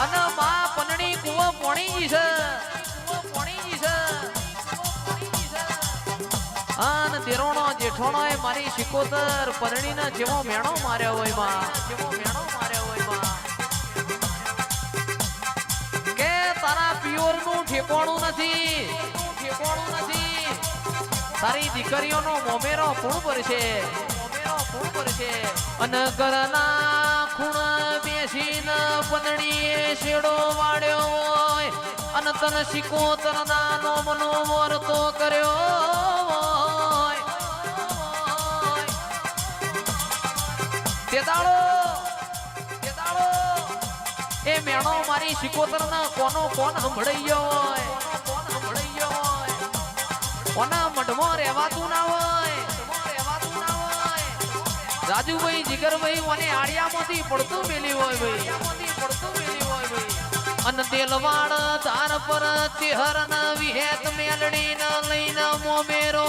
અને માં પનડી કુવો પોણી છે અન દેરોણો જેઠોણો એ મારી શિકોતર પરણીને જેવો મેણો માર્યો હોય માં કે તારા પિયોર નું ઠેકોણું નથી તારી દીકરીઓનો મોમેરો પૂર્ણ પડશે અને ઘરના ખૂણ બેસીને પનડીએ શેડો વાળ્યો હોય અને તન શિકોતર નાનો મનો વર્તો કર્યો તે દાડો એ મેણો મારી શિકોતર ના કોનો કોણ સંભળાઈ હોય કોના મઢમાં રહેવાતું ના હોય રાજુભાઈ જીગરભાઈ મને આડિયામાંથી પડતું મેલી હોય ભાઈ અને તેલવાડ ધાર પર તેહર ના વિહેત મેલડી ના લઈને મોમેરો